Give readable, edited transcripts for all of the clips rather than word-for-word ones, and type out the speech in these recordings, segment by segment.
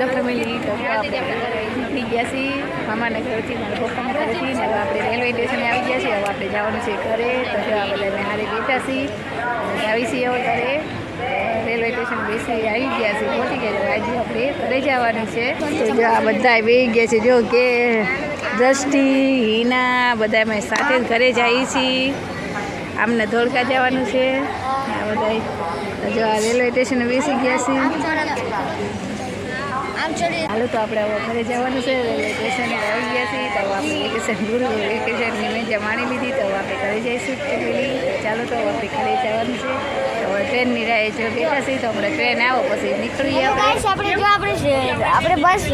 Hello family तो નીકળી ગયા છીએ મામાના ઘરેથી મારા પપ્પાના ઘરેથી ને હવે આપણે રેલવે સ્ટેશને આવી ગયા છીએ. હવે આપણે જવાનું છે ઘરે. તો જો આ બધાને હારે બેઠા છીએ અને આવી છીએ હવે ઘરે. રેલવે સ્ટેશન બેસી આવી ગયા છે, પહોંચી ગયા છે. આજે આપણે ઘરે જવાનું છે. તો જો આ બધા બેસી ગયા છે. જો કે દ્રષ્ટિ હિના બધા અમે સાથે જ ઘરે જઈએ છીએ. આમને ધોળકા જવાનું છે. આ બધા જો આ રેલવે સ્ટેશને બેસી ગયા છીએ. હાલો તો આપણે હવે ઘરે જવાનું છે. રેલવે સ્ટેશને આવી ગયા છીએ. તો આપણે વેકેશનની મજા માણી લીધી. તો આપણે ઘરે જઈશું ફેમિલી. ચાલો તો આપણે ઘરે જવાનું છે. તો હવે ટ્રેનની રાહ જો બેઠા છીએ. તો આપણે ટ્રેન આવો પછી નીકળીએ. આપણે બસ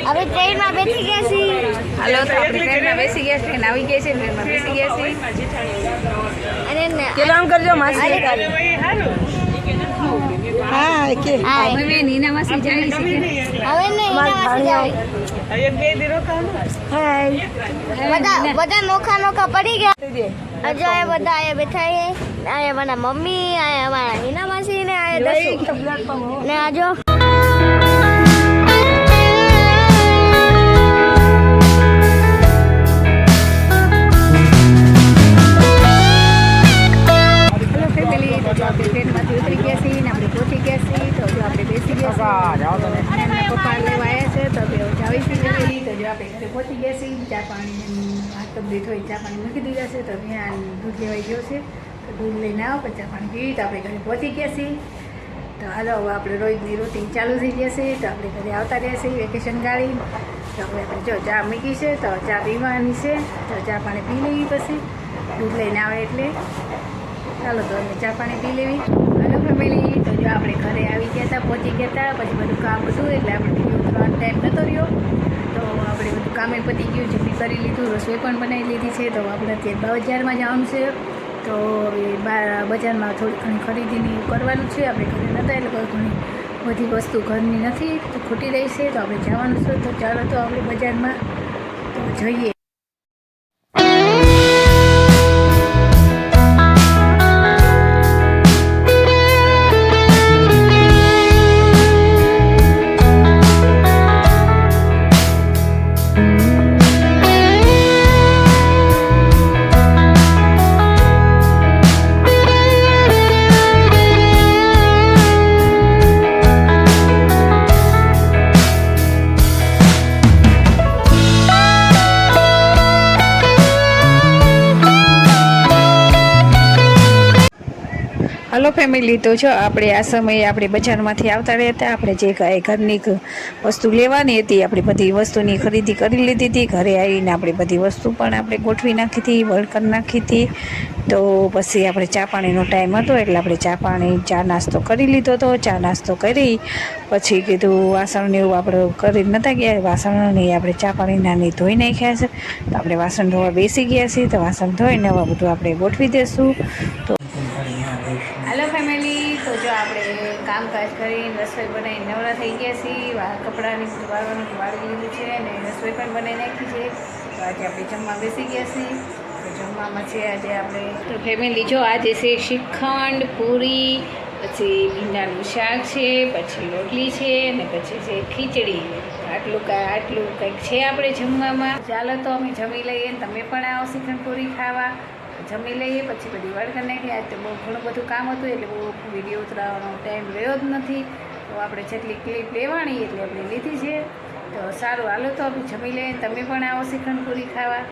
આપણે ટ્રેનમાં બેસી ગયા છીએ. હાલો તો આપણે ટ્રેનમાં બેસી ગયા. ટ્રેન આવી ગઈ છે. ટ્રેનમાં બેસી ગયા છીએ. અને કેમ કરજો માસી હવે નીના માસી જાય છે. હવે બધા નોખા પડી ગયા. હજુ આ બધા અહીંયા બેઠા છે. અહીંયા મારા મમ્મી, અહીંયા અમારા હિના માસી ને અહીંયા ને આજો ટ્રેનમાંથી ઉતરી ગયા છીએ ને આપણે પહોંચી ગયા છીએ. તો જો આપણે બેસી ગયા છીએ. પપ્પા લેવા આવ્યા છે. તો જાવી છીએ. તો જો આપણે ઘરે પહોંચી ગયા છીએ. ચા પાણી હાથ કમ્પ્લીટ હોય ચા પાણી મૂકી દીધા છે. તો ત્યાં દૂધ લેવાઈ ગયો છે. તો દૂધ લઈને આવો પછી ચા પાણી પીવી. તો આપણે ઘરે પહોંચી ગયા છીએ. તો હાલો હવે આપણે રોજની રૂટીન ચાલુ થઈ જશે. તો આપણે ઘરે આવતા રહ્યા છીએ વેકેશન ગાળી. તો આપણે જો ચા મૂકી છે. તો ચા પીવાની છે. તો ચા પાણી પી લેવી પછી દૂધ લઈને આવે એટલે. ચાલો તો અમે ચા પાણી પી લેવી. હલો ફેમિલી તો જો આપણે ઘરે આવી ગયા હતા, પહોંચી ગયા હતા. પછી બધું કામ હતું એટલે આપણે વિડીયો ઉતરવાનો ટાઈમ નહોતો રહ્યો. તો આપણે બધું કામે પતી ગયું, જમી કરી લીધું, રસોઈ પણ બનાવી લીધી છે. તો આપણે અત્યારે બજારમાં જવાનું છે. તો હવે બજારમાં થોડી ઘણી ખરીદીની કરવાનું છે. આપણે ઘરે નહોતા એટલે ઘણી બધી વસ્તુ ઘરની નથી તો ખોટી રહી છે. તો આપણે જવાનું છે. તો ચાલો તો આપણે બજારમાં તો જઈએ. હલો ફેમિલી તો જો આપણે આ સમયે આપણે બજારમાંથી આવતા રહ્યા હતા. આપણે જે કાંઈ ઘરની વસ્તુ લેવાની હતી આપણે બધી વસ્તુની ખરીદી કરી લીધી હતી. ઘરે આવીને આપણે બધી વસ્તુ પણ આપણે ગોઠવી નાખી હતી, વળ કરી નાખી હતી. તો પછી આપણે ચા પાણીનો ટાઈમ હતો એટલે આપણે ચા નાસ્તો કરી લીધો હતો. ચા નાસ્તો કરી પછી કીધું વાસણને એવું આપણે કરી નહોતા ગયા. વાસણની આપણે ચા પાણીના ધોઈ નાખ્યા છે. તો આપણે વાસણ ધોવા બેસી ગયા છીએ. તો વાસણ ધોઈને હવે બધું આપણે ગોઠવી દઈશું. તો હેલો ફેમિલી તો જો આપણે કામકાજ કરીને રસોઈ બનાવીને નવરા થઈ ગયા છીએ. કપડાની વાળવાનું વાળી લીધું છે અને રસોઈ પણ બનાવી નાખી છે. તો આજે આપણે જમવા બેસી ગયા છીએ. તો જમવામાં છે આજે આપણે તો ફેમિલી જો આજે છે શ્રીખંડ, પૂરી, પછી ભીંડાનું શાક છે, પછી રોટલી છે અને પછી છે ખીચડી. આટલું કંઈક છે આપણે જમવામાં. ચાલો તો અમે જમી લઈએ. તમે પણ આવો શ્રીખંડ પૂરી ખાવા. જમી લઈએ પછી બધી વાળ કરી નાખીએ. આજ તો બહુ ઘણું બધું કામ હતું એટલે બહુ વિડીયો ઉતરાવવાનો ટાઈમ રહ્યો જ નથી. તો આપણે જેટલી ક્લિપ લેવાની એટલે આપણે લીધી છે. તો સારું હાલો તો આપણે જમી લઈએ. તમે પણ આવો શ્રીખંડ પૂરી ખાવા.